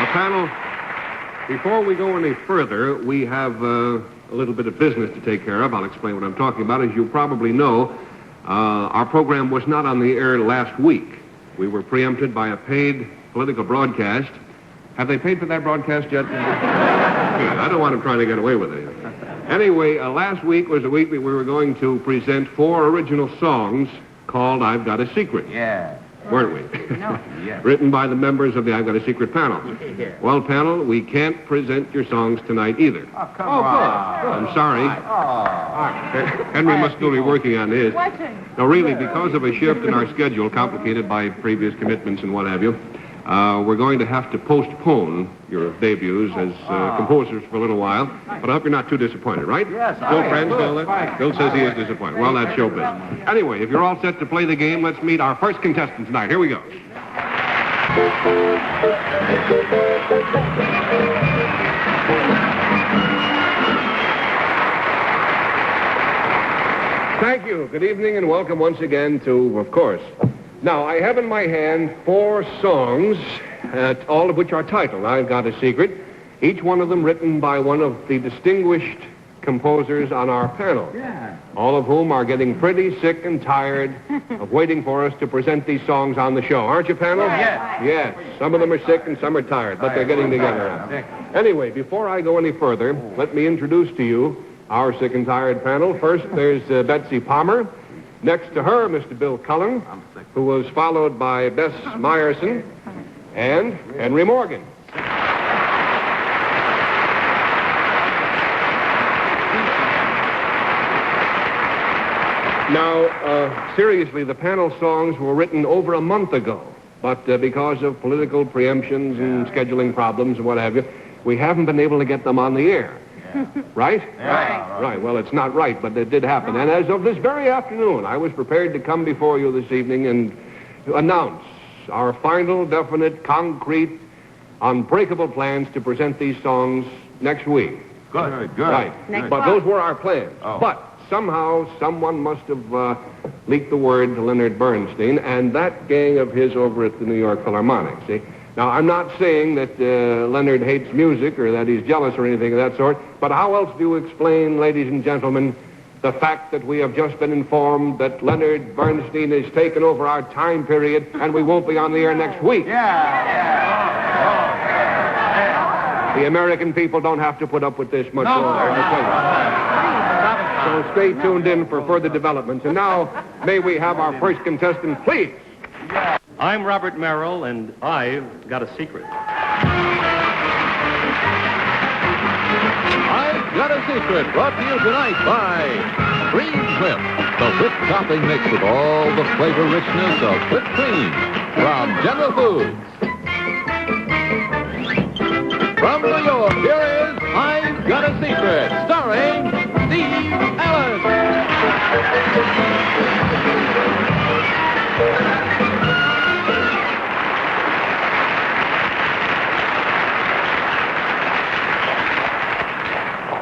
Panel, before we go any further, we have a little bit of business to take care of. I'll explain what I'm talking about. As you probably know, our program was not on the air last week. We were preempted by a paid political broadcast. Have they paid for that broadcast yet? Good. I don't want them trying to get away with it. Anyway, last week was the week that we were going to present 4 original songs called I've Got a Secret. Yeah. Weren't we? No. Yeah. Written by the members of the I've Got a Secret panel. Yeah. Well, panel, we can't present your songs tonight either. Oh, come on. Good. I'm sorry. Oh. Henry must still be working on his. Watching. No, really, because of a shift in our schedule, complicated by previous commitments and what have you, we're going to have to postpone your debuts as composers for a little while. But I hope you're not too disappointed, right? Yes, Still friends, Bill? Bill says he is disappointed. Well, that's showbiz. Anyway, if you're all set to play the game, let's meet our first contestant tonight. Here we go. Thank you. Good evening and welcome once again to, of course. Now, I have in my hand 4 songs, all of which are titled I've Got a Secret, each one of them written by one of the distinguished composers on our panel, all of whom are getting pretty sick and tired of waiting for us to present these songs on the show. Aren't you, panel? Yes. Yes. Some of them are sick and some are tired, but they're getting together now. Anyway, before I go any further, let me introduce to you our sick and tired panel. First, there's Betsy Palmer. Next to her, Mr. Bill Cullen, who was followed by Bess Myerson and Henry Morgan. Now, seriously, the panel songs were written over a month ago, but because of political preemptions and scheduling problems and what have you, we haven't been able to get them on the air. Right? Right. Well, it's not right, but it did happen. And as of this very afternoon, I was prepared to come before you this evening and announce our final, definite, concrete, unbreakable plans to present these songs next week. Good. Right. Next But month. those were our plans. Oh. But somehow someone must have leaked the word to Leonard Bernstein and that gang of his over at the New York Philharmonic, see? Now, I'm not saying that Leonard hates music or that he's jealous or anything of that sort, but how else do you explain, ladies and gentlemen, the fact that we have just been informed that Leonard Bernstein has taken over our time period and we won't be on the air next week? The American people don't have to put up with this much longer. So stay tuned in for further developments. And now, may we have our first contestant, please? I'm Robert Merrill, and I've got a secret. I've Got a Secret, brought to you tonight by Cream Whip, the whipped topping mix with all the flavor richness of whipped cream from General Foods. From New York, here is I've Got a Secret, starring Steve Allen.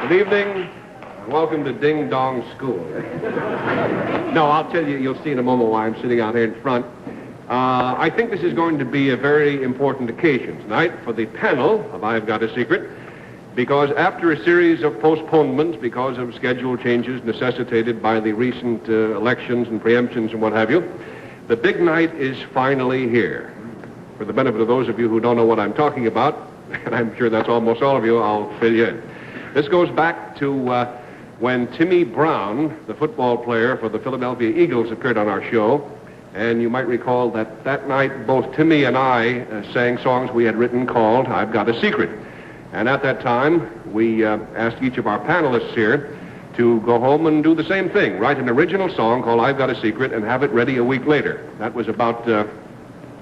Good evening. Welcome to Ding Dong School. No, I'll tell you, you'll see in a moment why I'm sitting out here in front. I think this is going to be a very important occasion tonight for the panel of I've Got a Secret, because after a series of postponements because of schedule changes necessitated by the recent elections and preemptions and what have you, the big night is finally here. For the benefit of those of you who don't know what I'm talking about, and I'm sure that's almost all of you, I'll fill you in. This goes back to when Timmy Brown, the football player for the Philadelphia Eagles, appeared on our show. And you might recall that that night both Timmy and I sang songs we had written called I've Got a Secret. And at that time, we asked each of our panelists here to go home and do the same thing, write an original song called I've Got a Secret and have it ready a week later. That was about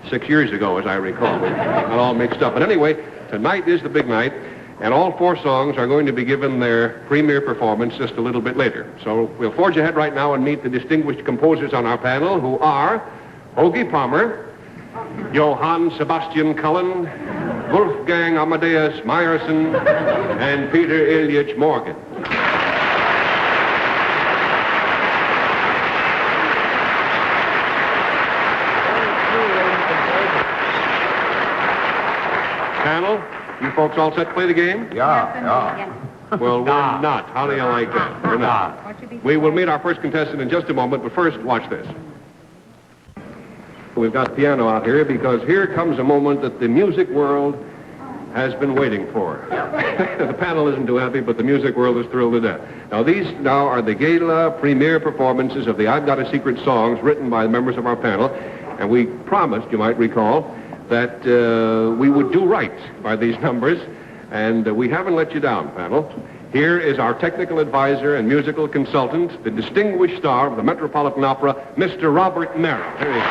6 years ago, as I recall. We got all mixed up. But anyway, tonight is the big night. And all 4 songs are going to be given their premiere performance just a little bit later. So we'll forge ahead right now and meet the distinguished composers on our panel, who are Hoagie Palmer, Johann Sebastian Cullen, Wolfgang Amadeus Myerson, and Peter Ilyich Morgan. Panel, you folks all set to play the game? Yeah. Well, we're not. How do you like that? We're not. We will meet our first contestant in just a moment, but first, watch this. We've got the piano out here because here comes a moment that the music world has been waiting for. The panel isn't too happy, but the music world is thrilled to death. Now, these are the gala premiere performances of the I've Got a Secret songs written by the members of our panel, and we promised, you might recall, that we would do right by these numbers, and we haven't let you down, panel. Here is our technical advisor and musical consultant, the distinguished star of the Metropolitan Opera, Mr. Robert Merrill. Here he is.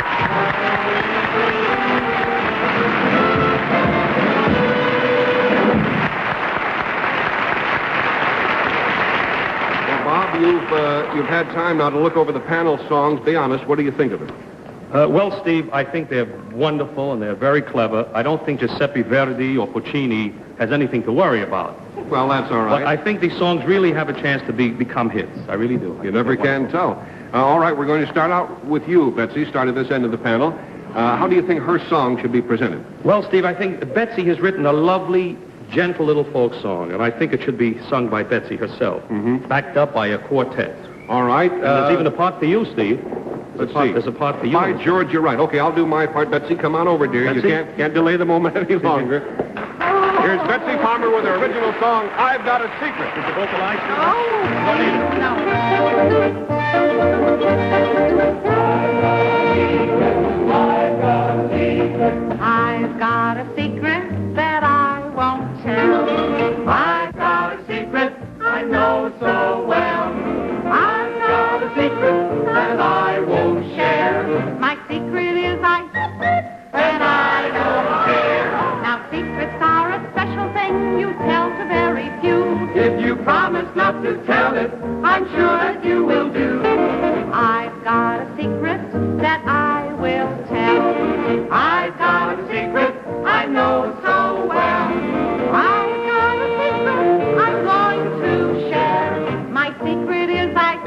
You've had time now to look over the panel songs. Be honest, what do you think of them? Well, Steve, I think they're wonderful and they're very clever. I don't think Giuseppe Verdi or Puccini has anything to worry about. Well, that's all right. But I think these songs really have a chance to become hits. I really do. You never can tell. All right, we're going to start out with you, Betsy, start at this end of the panel. How do you think her song should be presented? Well, Steve, I think Betsy has written a lovely, gentle little folk song, and I think it should be sung by Betsy herself, backed up by a quartet. All right. And there's even a part for you, Steve. Let's see. There's a part for you. By George, you're right. Okay, I'll do my part. Betsy, come on over, dear. Betsy? You can't delay the moment any longer. Here's Betsy Palmer with her original song, I've Got a Secret. Did you vocalize? I've got a secret that I won't tell. I've got a secret I know so well. I've got a secret that I won't share. My secret is ice, and I don't care. Now secrets are a special thing you tell to very few. If you promise not to tell it, I'm sure that you will do. I've got a secret that I will tell. I've got a secret I know so well. I've got a secret I'm going to share. My secret is ice,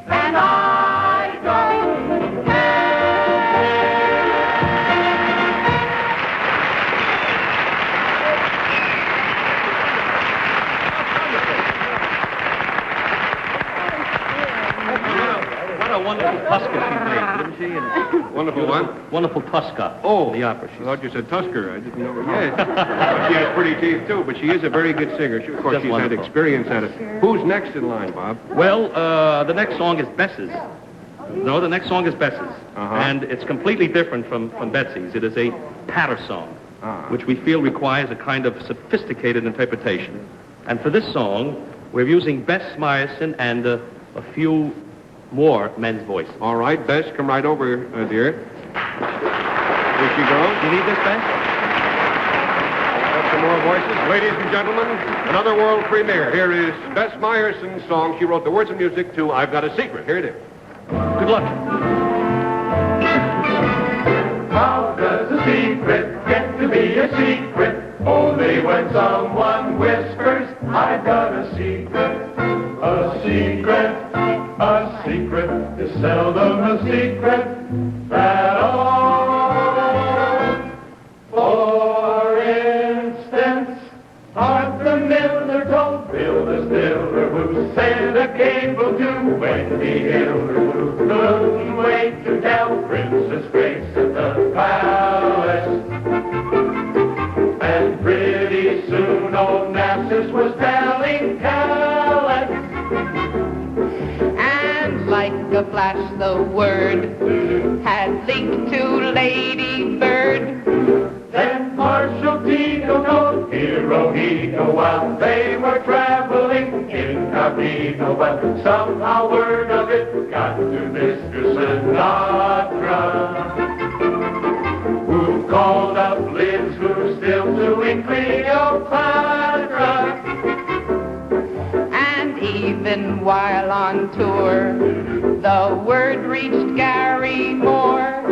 and I don't care. What a wonderful Tosca she played, didn't she? And Wonderful what? wonderful Tosca. Oh, The opera. I thought you said Tusker. I didn't know. Yeah. She has pretty teeth, too, but she is a very good singer. Of course, Just she's wonderful. had experience at it. Who's next in line, Bob? Well, the next song is Bess's. No, the next song is Bess's. And it's completely different from Betsy's. It is a patter song, which we feel requires a kind of sophisticated interpretation. And for this song, we're using Bess Myerson and a few more men's voices. All right, Bess, come right over, dear. Here she goes. You need this, Bess? Got some more voices. Ladies and gentlemen, another world premiere. Here is Bess Myerson's song. She wrote the words and music to I've Got a Secret. Here it is. Good luck. How does a secret get to be a secret? Only when someone whispers, I've got a secret. A secret, a secret is seldom a secret at all. For instance, Arthur Miller told Bill the Stiller, who sent a cable to Wendy Hiller, who couldn't wait to tell Princess Grace at the palace. And pretty soon old Narcissus was telling Calais. And like a flash, the word had linked to Lady Bird. Then Marshal Tito told Hirohito while they were traveling incognito. But somehow word of it got to Mr. Sinatra, who called up Liz, who's still doing Cleopatra. And even while on tour, the word reached Gary Moore.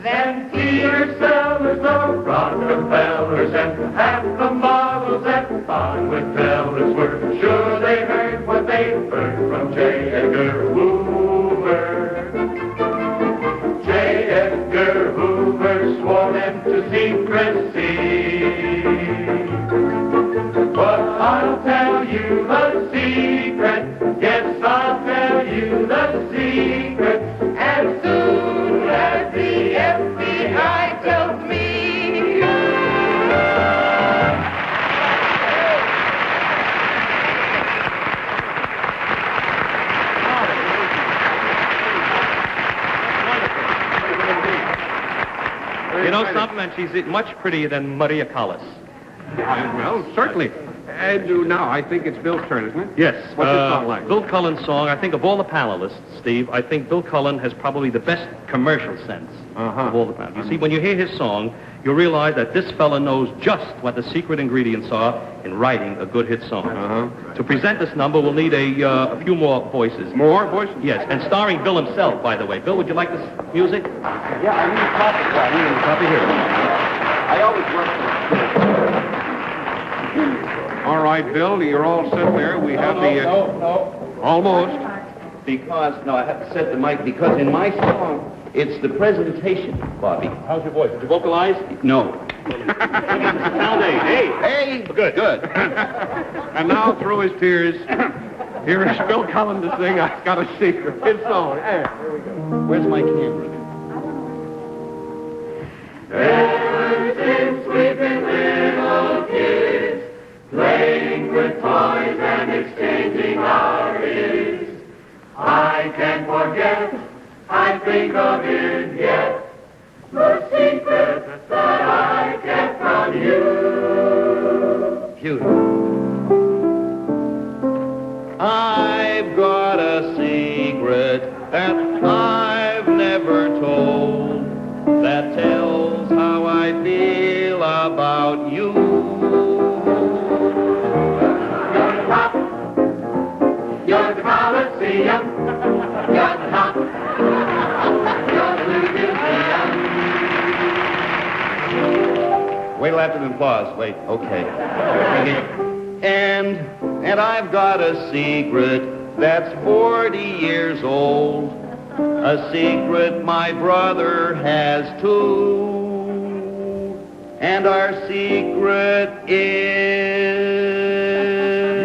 Then Peter Sellers, the Rockefellers, and half the models at Fun with Tellers were sure they heard what they heard from J. Edgar Hoover. J. Edgar Hoover swore them to secrecy. and she's much prettier than Maria Callas. Well, certainly. And now, I think it's Bill's turn, isn't it? Yes. What's this song like? Bill Cullen's song, I think of all the panelists, Steve, I think Bill Cullen has probably the best commercial sense of all the panelists. You see, when you hear his song, you realize that this fella knows just what the secret ingredients are in writing a good hit song. To present this number, we'll need a few more voices. More voices? Yes, and starring Bill himself, by the way. Bill, would you like this music? Yeah, I need a copy. I need a copy here. I always work All right, Bill, you're all set there. We have No. Almost. Because, no, I have to set the mic because in my song, it's the presentation, Bobby. How's your voice? Did you vocalize? No. Sound A. Hey! Good. And now, through his tears, here is Bill Cullen to sing I've Got a Secret. His song. Here we go. Where's my camera? Ever since we've been little kids, playing with toys and exchanging our ears, I can't forget, I think of it yet, the secret that I kept from you. Beautiful. I've got a secret that I've never told that tells how I feel about you. You're the Coliseum. You're the top. You're the Blue Museum. Wait till after the applause. Wait, okay. And I've got a secret that's 40 years old. A secret my brother has too. And our secret is...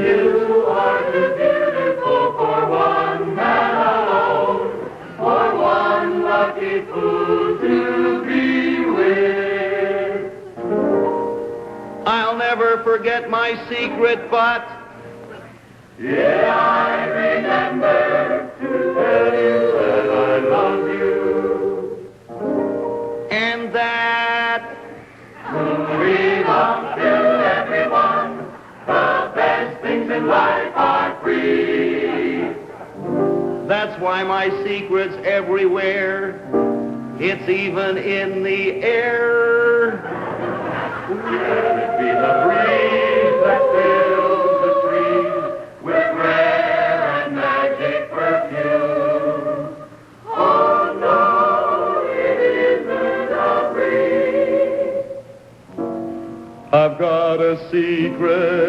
You are too beautiful for one man alone, for one lucky fool to be with. I'll never forget my secret, but... Yeah, I remember to tell you that I love you. And that... We belong to everyone. The best things in life are free. That's why my secret's everywhere. It's even in the air. Let it be the breeze that fills the trees with rare and magic perfume. Oh no, it isn't a breeze. I've got a secret.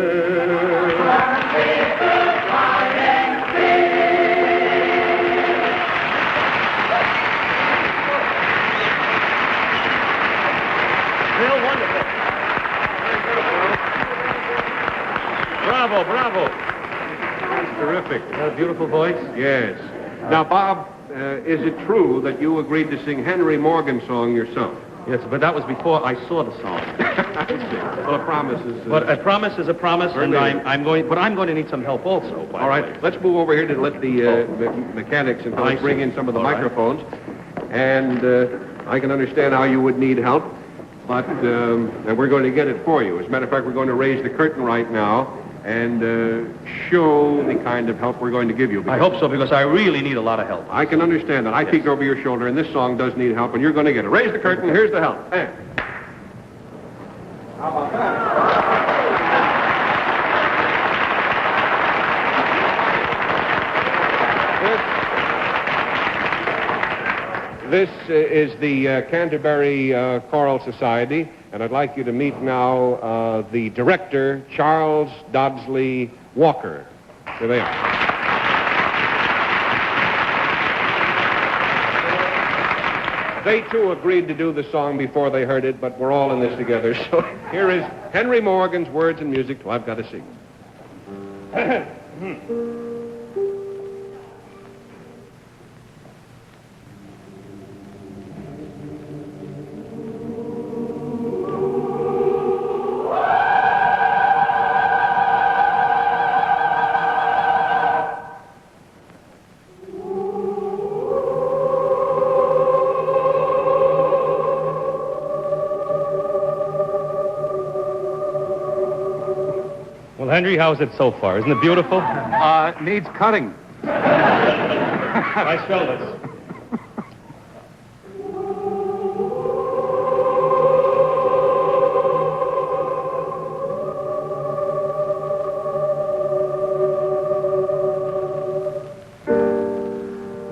Bill, wonderful. Bravo. That's terrific. Is that a beautiful voice? Yes. Now, Bob, is it true that you agreed to sing Henry Morgan's song yourself? Yes, but that was before I saw the song. Well, a promise is... But a promise is a promise, and Certainly. I'm going to need some help also. By All the right, way. let's move over here to let the mechanics and I fellows bring see. in some of the All right. microphones. And I can understand how you would need help, but and we're going to get it for you. As a matter of fact, we're going to raise the curtain right now and show the kind of help we're going to give you. I hope so, because I really need a lot of help. I can understand that. I peeked over your shoulder, and this song does need help, and you're going to get it. Raise the curtain. Here's the help. Hey. How about that? This is the Canterbury Choral Society, and I'd like you to meet now the director, Charles Dodsley Walker. Here they are. They, too, agreed to do the song before they heard it, but we're all in this together. So here is Henry Morgan's words and music to I've Got a Secret. Henry, how's it so far? Isn't it beautiful? Needs cutting. Nice shoulders.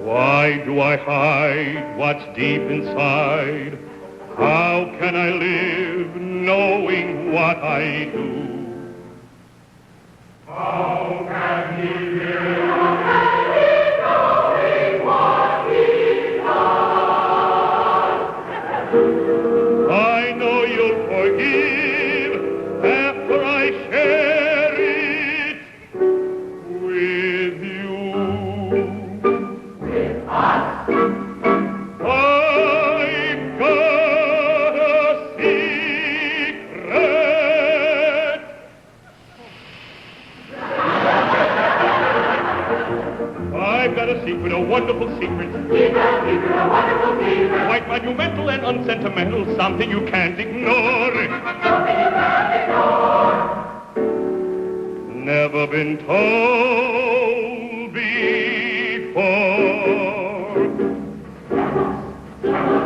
Why do I hide what's deep inside? How can I live knowing what I do? How can he live knowing what he does? I know you'll forgive after I share it with you. I've got a secret. I've got a secret, a wonderful secret. Secret, a wonderful secret. Quite monumental and unsentimental, something you can't ignore. Something you can't ignore. Never been told before.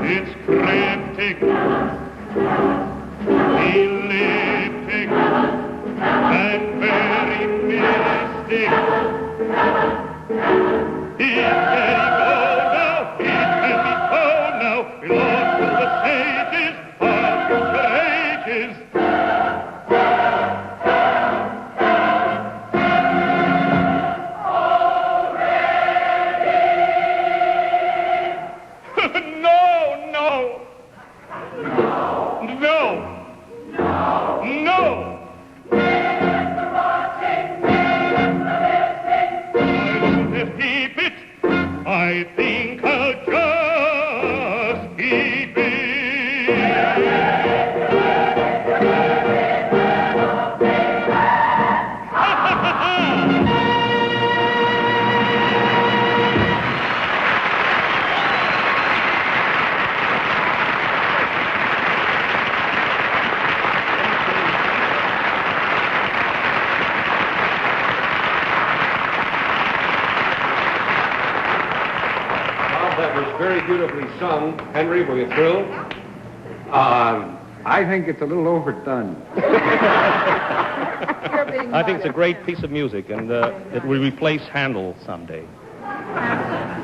It's cryptic, elliptic, and very mystic. It can go now, it can be told now, belongs to the sages of future ages. I think I'll just keep it. Very beautifully sung. Henry, were you thrilled? I think it's a little overdone. I think it's a great piece of music, and it will replace Handel someday.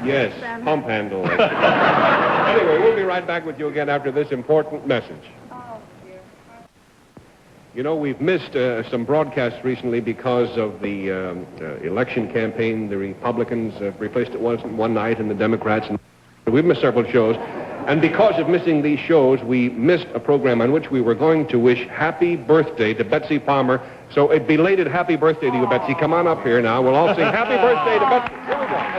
Yes, pump handle. Anyway, we'll be right back with you again after this important message. You know, we've missed some broadcasts recently because of the election campaign. The Republicans replaced it one night, and the Democrats. And we've missed several shows. And because of missing these shows, we missed a program on which we were going to wish happy birthday to Betsy Palmer. So a belated happy birthday to you, Betsy. Come on up here now. We'll all sing happy birthday to Betsy. Here we go.